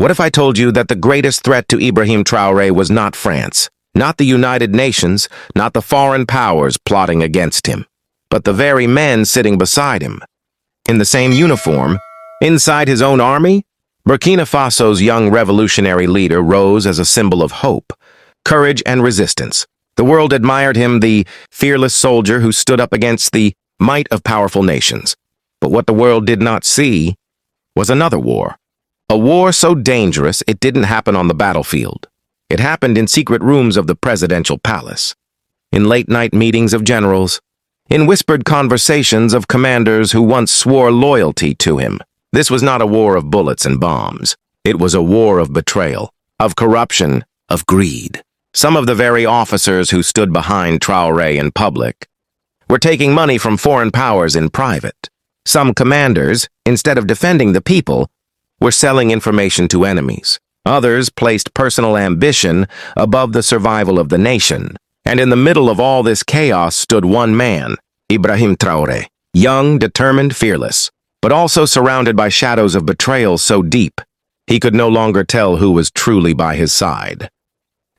What if I told you that the greatest threat to Ibrahim Traoré was not France, not the United Nations, not the foreign powers plotting against him, but the very men sitting beside him? In the same uniform, inside his own army, Burkina Faso's young revolutionary leader rose as a symbol of hope, courage, and resistance. The world admired him, the fearless soldier who stood up against the might of powerful nations. But what the world did not see was another war. A war so dangerous it didn't happen on the battlefield. It happened in secret rooms of the presidential palace, in late-night meetings of generals, in whispered conversations of commanders who once swore loyalty to him. This was not a war of bullets and bombs. It was a war of betrayal, of corruption, of greed. Some of the very officers who stood behind Traoré in public were taking money from foreign powers in private. Some commanders, instead of defending the people, were selling information to enemies. Others placed personal ambition above the survival of the nation. And in the middle of all this chaos stood one man, Ibrahim Traoré, young, determined, fearless, but also surrounded by shadows of betrayal so deep he could no longer tell who was truly by his side,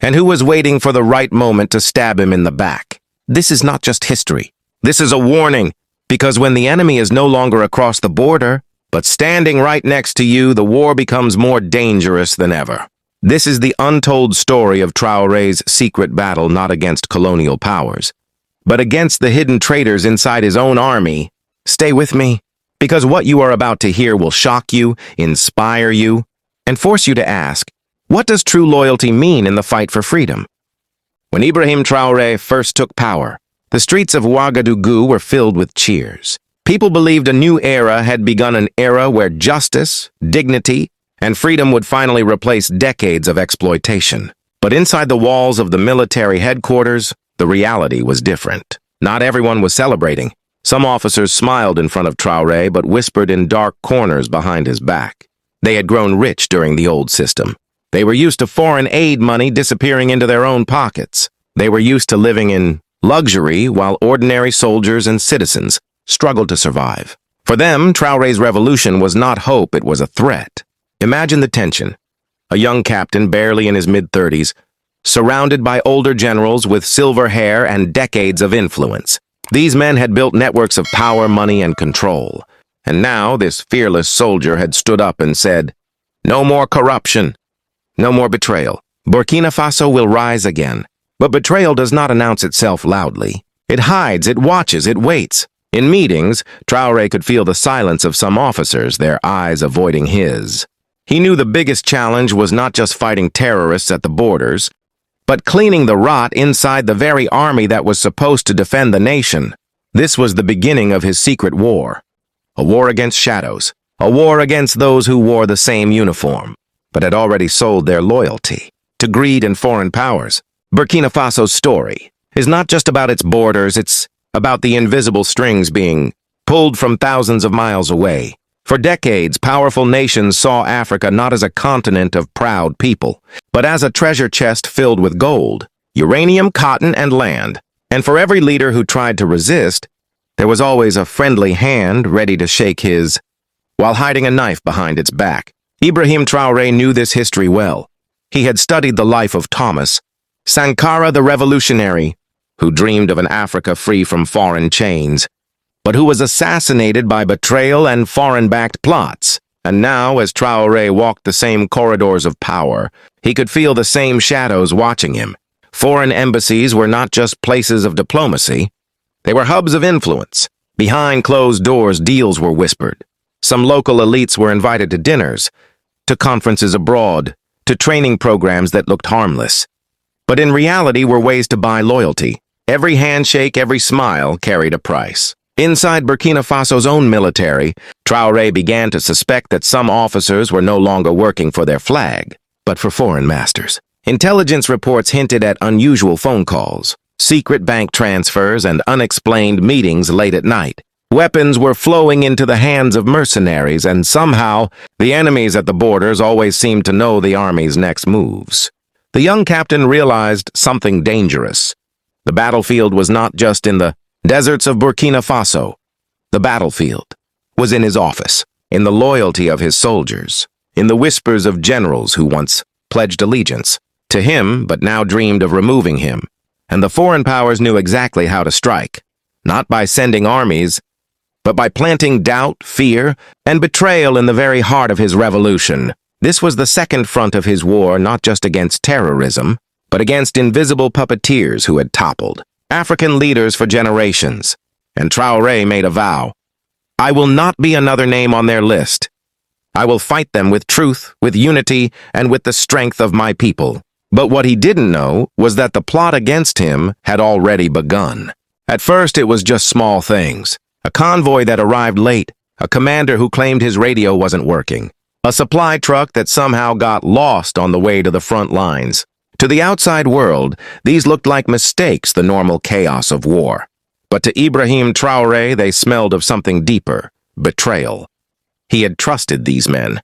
and who was waiting for the right moment to stab him in the back. This is not just history. This is a warning, because when the enemy is no longer across the border, but standing right next to you, the war becomes more dangerous than ever. This is the untold story of Traoré's secret battle not against colonial powers, but against the hidden traitors inside his own army. Stay with me, because what you are about to hear will shock you, inspire you, and force you to ask, what does true loyalty mean in the fight for freedom? When Ibrahim Traoré first took power, the streets of Ouagadougou were filled with cheers. People believed a new era had begun, an era where justice, dignity, and freedom would finally replace decades of exploitation. But inside the walls of the military headquarters, the reality was different. Not everyone was celebrating. Some officers smiled in front of Traoré but whispered in dark corners behind his back. They had grown rich during the old system. They were used to foreign aid money disappearing into their own pockets. They were used to living in luxury while ordinary soldiers and citizens struggled to survive. For them, Traoré's revolution was not hope, it was a threat. Imagine the tension. A young captain, barely in his mid-30s, surrounded by older generals with silver hair and decades of influence. These men had built networks of power, money, and control. And now this fearless soldier had stood up and said, "No more corruption, no more betrayal. Burkina Faso will rise again." But betrayal does not announce itself loudly. It hides, it watches, it waits. In meetings, Traoré could feel the silence of some officers, their eyes avoiding his. He knew the biggest challenge was not just fighting terrorists at the borders, but cleaning the rot inside the very army that was supposed to defend the nation. This was the beginning of his secret war. A war against shadows. A war against those who wore the same uniform, but had already sold their loyalty to greed and foreign powers. Burkina Faso's story is not just about its borders, it's about the invisible strings being pulled from thousands of miles away. For decades, powerful nations saw Africa not as a continent of proud people, but as a treasure chest filled with gold, uranium, cotton, and land. And for every leader who tried to resist, there was always a friendly hand ready to shake his, while hiding a knife behind its back. Ibrahim Traoré knew this history well. He had studied the life of Thomas Sankara the revolutionary, who dreamed of an Africa free from foreign chains, but who was assassinated by betrayal and foreign-backed plots. And now, as Traoré walked the same corridors of power, he could feel the same shadows watching him. Foreign embassies were not just places of diplomacy. They were hubs of influence. Behind closed doors, deals were whispered. Some local elites were invited to dinners, to conferences abroad, to training programs that looked harmless. But in reality were ways to buy loyalty. Every handshake, every smile carried a price. Inside Burkina Faso's own military, Traoré began to suspect that some officers were no longer working for their flag, but for foreign masters. Intelligence reports hinted at unusual phone calls, secret bank transfers, and unexplained meetings late at night. Weapons were flowing into the hands of mercenaries, and somehow, the enemies at the borders always seemed to know the army's next moves. The young captain realized something dangerous. The battlefield was not just in the deserts of Burkina Faso. The battlefield was in his office, in the loyalty of his soldiers. in the whispers of generals who once pledged allegiance to him but now dreamed of removing him. And the foreign powers knew exactly how to strike, not by sending armies, but by planting doubt, fear, and betrayal in the very heart of his revolution. This was the second front of his war, not just against terrorism, but against invisible puppeteers who had toppled African leaders for generations. And Traoré made a vow: I will not be another name on their list. I will fight them with truth, with unity, and with the strength of my people. But what he didn't know was that the plot against him had already begun. At first, it was just small things. A convoy that arrived late, a commander who claimed his radio wasn't working, a supply truck that somehow got lost on the way to the front lines. To the outside world, these looked like mistakes, the normal chaos of war. But to Ibrahim Traoré, they smelled of something deeper: betrayal. He had trusted these men.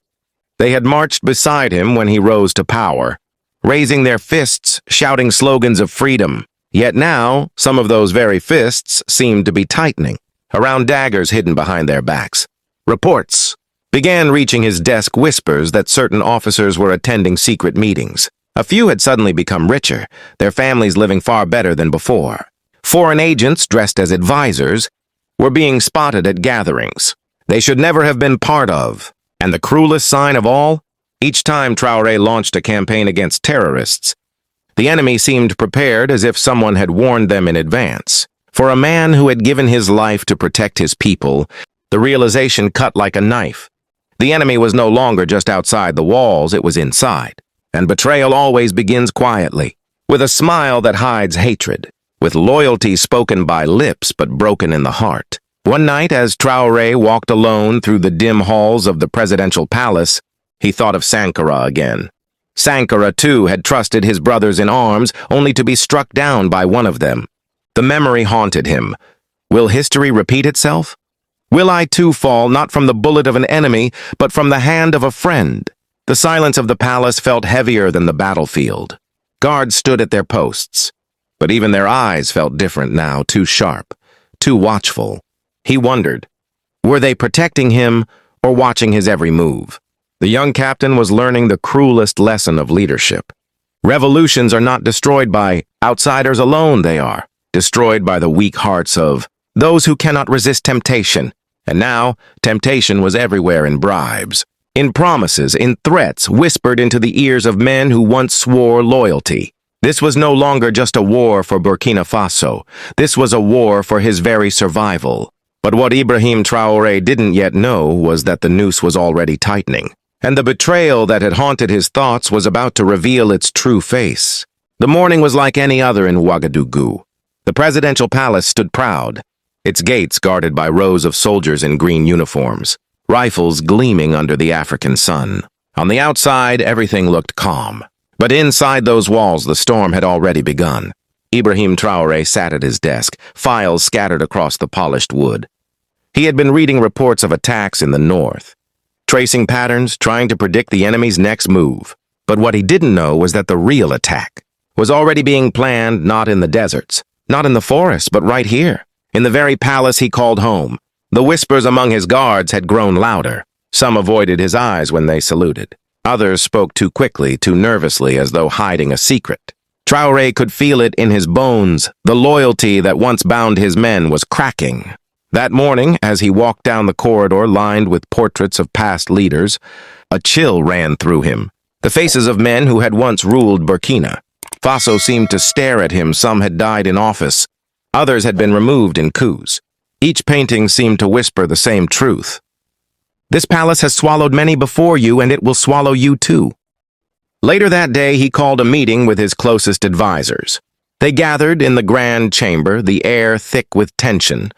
They had marched beside him when he rose to power, raising their fists, shouting slogans of freedom. Yet now, some of those very fists seemed to be tightening around daggers hidden behind their backs. Reports began reaching his desk, whispers that certain officers were attending secret meetings. A few had suddenly become richer, their families living far better than before. Foreign agents, dressed as advisors, were being spotted at gatherings they should never have been part of. And the cruelest sign of all, each time Traoré launched a campaign against terrorists, the enemy seemed prepared, as if someone had warned them in advance. For a man who had given his life to protect his people, the realization cut like a knife. The enemy was no longer just outside the walls, it was inside. And betrayal always begins quietly, with a smile that hides hatred, with loyalty spoken by lips but broken in the heart. One night, as Traoré walked alone through the dim halls of the presidential palace, he thought of Sankara again. Sankara, too, had trusted his brothers in arms, only to be struck down by one of them. The memory haunted him. Will history repeat itself? Will I too fall, not from the bullet of an enemy, but from the hand of a friend? The silence of the palace felt heavier than the battlefield. Guards stood at their posts, but even their eyes felt different now, too sharp, too watchful. He wondered, were they protecting him or watching his every move? The young captain was learning the cruelest lesson of leadership. Revolutions are not destroyed by outsiders alone, they are destroyed by the weak hearts of those who cannot resist temptation. And now, temptation was everywhere, in bribes, in promises, in threats whispered into the ears of men who once swore loyalty. This was no longer just a war for Burkina Faso. This was a war for his very survival. But what Ibrahim Traoré didn't yet know was that the noose was already tightening, and the betrayal that had haunted his thoughts was about to reveal its true face. The morning was like any other in Ouagadougou. The presidential palace stood proud, its gates guarded by rows of soldiers in green uniforms, rifles gleaming under the African sun. On the outside, everything looked calm. But inside those walls, the storm had already begun. Ibrahim Traoré sat at his desk, files scattered across the polished wood. He had been reading reports of attacks in the north, tracing patterns, trying to predict the enemy's next move. But what he didn't know was that the real attack was already being planned, not in the deserts, not in the forests, but right here, in the very palace he called home. The whispers among his guards had grown louder. Some avoided his eyes when they saluted. Others spoke too quickly, too nervously, as though hiding a secret. Traoré could feel it in his bones. The loyalty that once bound his men was cracking. That morning, as he walked down the corridor lined with portraits of past leaders, a chill ran through him. The faces of men who had once ruled Burkina Faso seemed to stare at him. Some had died in office. Others had been removed in coups. Each painting seemed to whisper the same truth. This palace has swallowed many before you, and it will swallow you too. Later that day, he called a meeting with his closest advisors. They gathered in the grand chamber, the air thick with tension,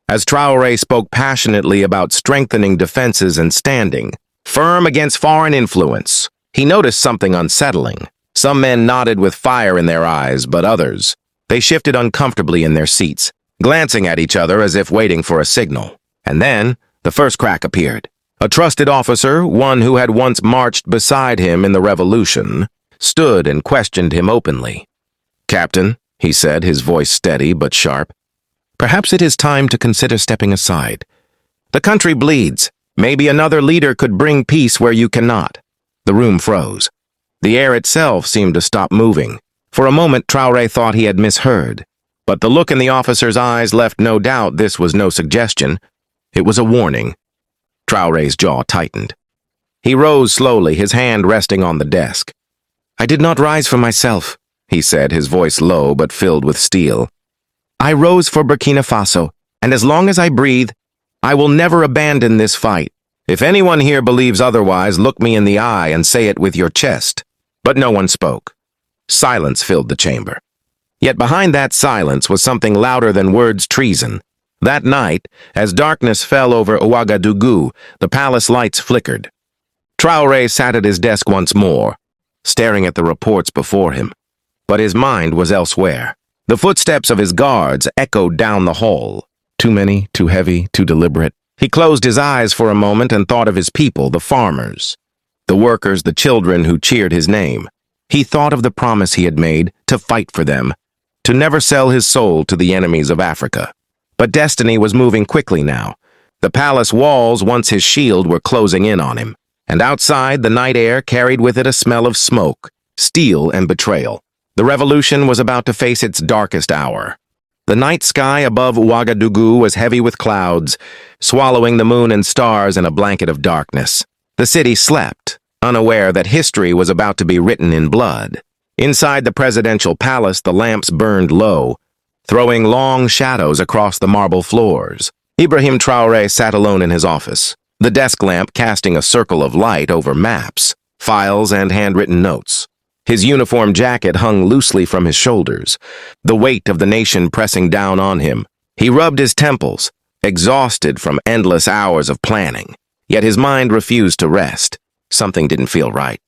as Traoré spoke passionately about strengthening defenses and standing firm against foreign influence. He noticed something unsettling. Some men nodded with fire in their eyes, but others, they shifted uncomfortably in their seats, glancing at each other as if waiting for a signal. And then, the first crack appeared. A trusted officer, one who had once marched beside him in the revolution, stood and questioned him openly. "Captain," he said, his voice steady but sharp, "perhaps it is time to consider stepping aside. The country bleeds. Maybe another leader could bring peace where you cannot." The room froze. The air itself seemed to stop moving. For a moment, Traore thought he had misheard. But the look in the officer's eyes left no doubt this was no suggestion. It was a warning. Traore's jaw tightened. He rose slowly, his hand resting on the desk. "I did not rise for myself," he said, his voice low but filled with steel. "I rose for Burkina Faso, and as long as I breathe, I will never abandon this fight. If anyone here believes otherwise, look me in the eye and say it with your chest." But no one spoke. Silence filled the chamber. Yet behind that silence was something louder than words: treason. That night, as darkness fell over Ouagadougou, the palace lights flickered. Traore sat at his desk once more, staring at the reports before him. But his mind was elsewhere. The footsteps of his guards echoed down the hall. Too many, too heavy, too deliberate. He closed his eyes for a moment and thought of his people, the farmers, the workers, the children who cheered his name. He thought of the promise he had made to fight for them, to never sell his soul to the enemies of Africa. But destiny was moving quickly now. The palace walls, once his shield, were closing in on him. And outside, the night air carried with it a smell of smoke, steel, and betrayal. The revolution was about to face its darkest hour. The night sky above Ouagadougou was heavy with clouds, swallowing the moon and stars in a blanket of darkness. The city slept, unaware that history was about to be written in blood. Inside the presidential palace, the lamps burned low, throwing long shadows across the marble floors. Ibrahim Traoré sat alone in his office, the desk lamp casting a circle of light over maps, files, and handwritten notes. His uniform jacket hung loosely from his shoulders, the weight of the nation pressing down on him. He rubbed his temples, exhausted from endless hours of planning. Yet his mind refused to rest. Something didn't feel right.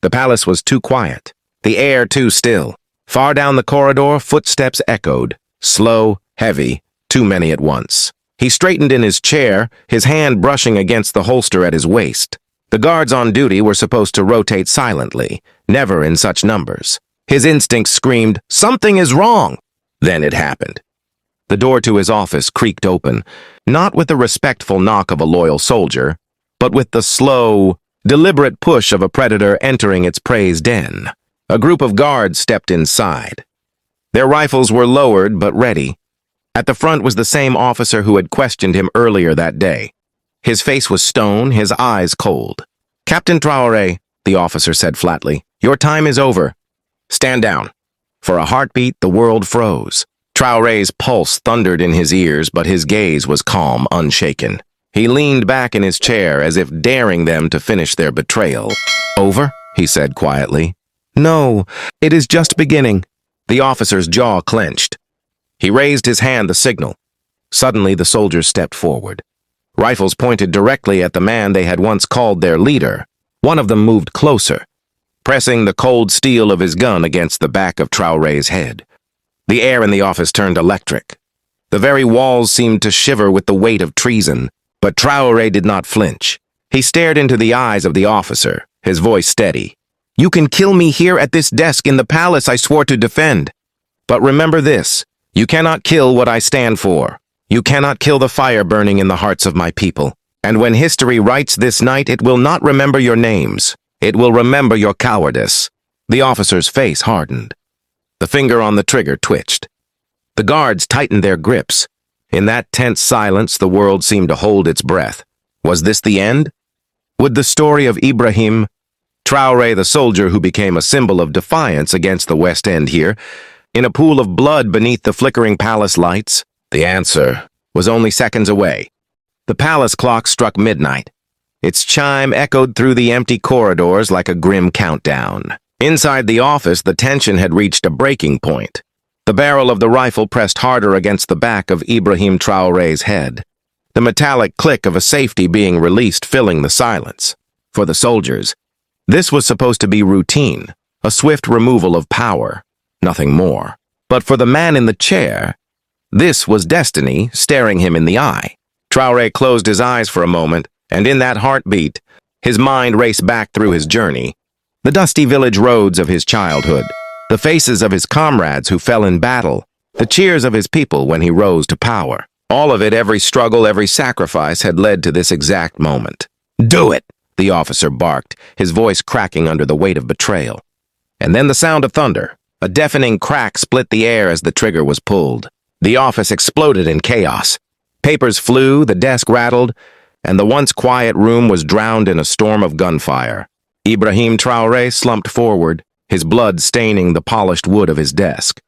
The palace was too quiet, the air too still. Far down the corridor, footsteps echoed, slow, heavy, too many at once. He straightened in his chair, his hand brushing against the holster at his waist. The guards on duty were supposed to rotate silently, never in such numbers. His instincts screamed, "Something is wrong!" Then it happened. The door to his office creaked open, not with the respectful knock of a loyal soldier, but with the slow, deliberate push of a predator entering its prey's den. A group of guards stepped inside. Their rifles were lowered but ready. At the front was the same officer who had questioned him earlier that day. His face was stone, his eyes cold. "Captain Traoré," the officer said flatly, "your time is over. Stand down." For a heartbeat, the world froze. Traoré's pulse thundered in his ears, but his gaze was calm, unshaken. He leaned back in his chair as if daring them to finish their betrayal. "Over?" he said quietly. "No, it is just beginning." The officer's jaw clenched. He raised his hand, the signal. Suddenly, the soldiers stepped forward. Rifles pointed directly at the man they had once called their leader. One of them moved closer, pressing the cold steel of his gun against the back of Traoré's head. The air in the office turned electric. The very walls seemed to shiver with the weight of treason, but Traoré did not flinch. He stared into the eyes of the officer, his voice steady. "You can kill me here at this desk in the palace I swore to defend. But remember this, you cannot kill what I stand for. You cannot kill the fire burning in the hearts of my people. And when history writes this night, it will not remember your names. It will remember your cowardice." The officer's face hardened. The finger on the trigger twitched. The guards tightened their grips. In that tense silence, the world seemed to hold its breath. Was this the end? Would the story of Ibrahim Traoré, the soldier who became a symbol of defiance against the West End here, in a pool of blood beneath the flickering palace lights? The answer was only seconds away. The palace clock struck midnight. Its chime echoed through the empty corridors like a grim countdown. Inside the office, the tension had reached a breaking point. The barrel of the rifle pressed harder against the back of Ibrahim Traoré's head. The metallic click of a safety being released filling the silence. For the soldiers, this was supposed to be routine, a swift removal of power, nothing more. But for the man in the chair, this was destiny staring him in the eye. Traoré closed his eyes for a moment, and in that heartbeat, his mind raced back through his journey. The dusty village roads of his childhood, the faces of his comrades who fell in battle, the cheers of his people when he rose to power. All of it, every struggle, every sacrifice had led to this exact moment. "Do it!" the officer barked, his voice cracking under the weight of betrayal. And then the sound of thunder. A deafening crack split the air as the trigger was pulled. The office exploded in chaos. Papers flew, the desk rattled, and the once quiet room was drowned in a storm of gunfire. Ibrahim Traoré slumped forward, his blood staining the polished wood of his desk.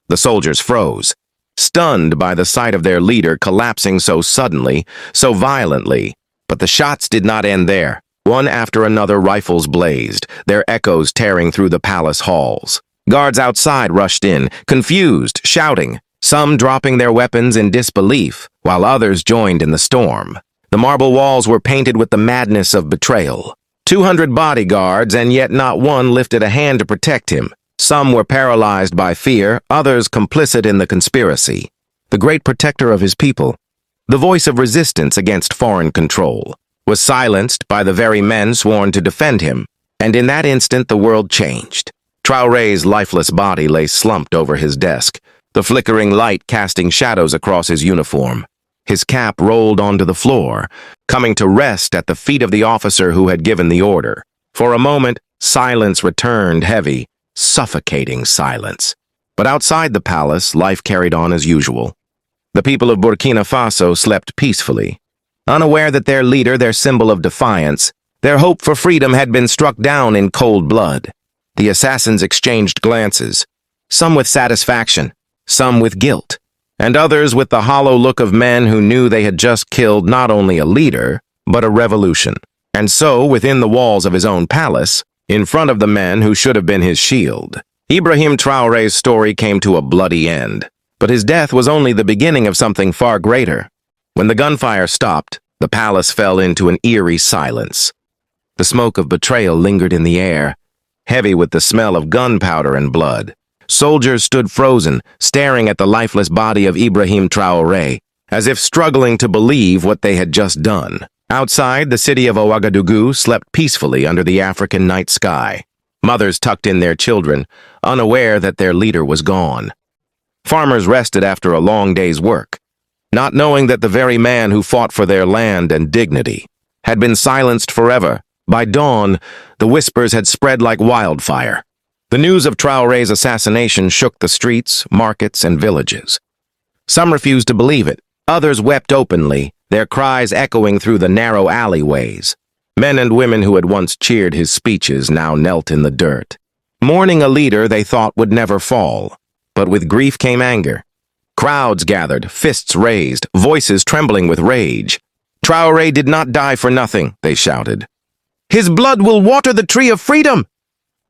The soldiers froze, stunned by the sight of their leader collapsing so suddenly, so violently. But the shots did not end there. One after another rifles blazed, their echoes tearing through the palace halls. Guards outside rushed in, confused, shouting, some dropping their weapons in disbelief, while others joined in the storm. The marble walls were painted with the madness of betrayal. 200 bodyguards, and yet not one lifted a hand to protect him. Some were paralyzed by fear, others complicit in the conspiracy. The great protector of his people, the voice of resistance against foreign control, was silenced by the very men sworn to defend him. And in that instant, the world changed. Traoré's lifeless body lay slumped over his desk, the flickering light casting shadows across his uniform. His cap rolled onto the floor, coming to rest at the feet of the officer who had given the order. For a moment, silence returned, heavy, suffocating silence. But outside the palace, life carried on as usual. The people of Burkina Faso slept peacefully, unaware that their leader, their symbol of defiance, their hope for freedom had been struck down in cold blood. The assassins exchanged glances, some with satisfaction, some with guilt, and others with the hollow look of men who knew they had just killed not only a leader, but a revolution. And so, within the walls of his own palace, in front of the men who should have been his shield, Ibrahim Traoré's story came to a bloody end. But his death was only the beginning of something far greater. When the gunfire stopped, the palace fell into an eerie silence. The smoke of betrayal lingered in the air, heavy with the smell of gunpowder and blood. Soldiers stood frozen, staring at the lifeless body of Ibrahim Traoré, as if struggling to believe what they had just done. Outside, the city of Ouagadougou slept peacefully under the African night sky. Mothers tucked in their children, unaware that their leader was gone. Farmers rested after a long day's work, not knowing that the very man who fought for their land and dignity had been silenced forever. By dawn, the whispers had spread like wildfire. The news of Traoré's assassination shook the streets, markets, and villages. Some refused to believe it. Others wept openly, their cries echoing through the narrow alleyways. Men and women who had once cheered his speeches now knelt in the dirt, mourning a leader they thought would never fall. But with grief came anger. Crowds gathered, fists raised, voices trembling with rage. Traoré did not die for nothing, they shouted. His blood will water the tree of freedom!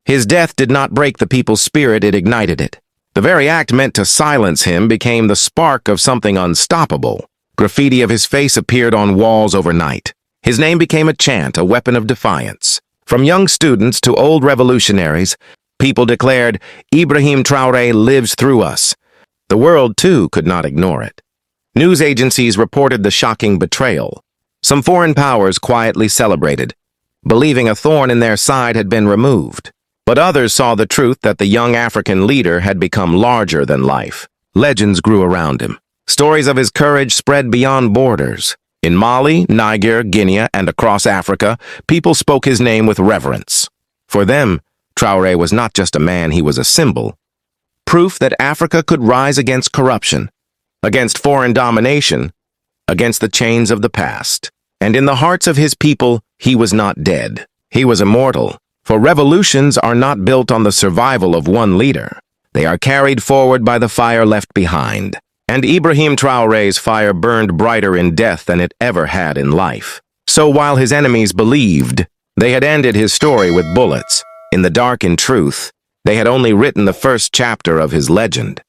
His death did not break the people's spirit, it ignited it. The very act meant to silence him became the spark of something unstoppable. Graffiti of his face appeared on walls overnight. His name became a chant, a weapon of defiance. From young students to old revolutionaries, people declared, Ibrahim Traoré lives through us. The world, too, could not ignore it. News agencies reported the shocking betrayal. Some foreign powers quietly celebrated, believing a thorn in their side had been removed. But others saw the truth that the young African leader had become larger than life. Legends grew around him. Stories of his courage spread beyond borders. In Mali, Niger, Guinea, and across Africa, people spoke his name with reverence. For them, Traoré was not just a man, he was a symbol. Proof that Africa could rise against corruption, against foreign domination, against the chains of the past. And in the hearts of his people, he was not dead. He was immortal. For revolutions are not built on the survival of one leader. They are carried forward by the fire left behind. And Ibrahim Traoré's fire burned brighter in death than it ever had in life. So while his enemies believed they had ended his story with bullets, in the dark, in truth, they had only written the first chapter of his legend.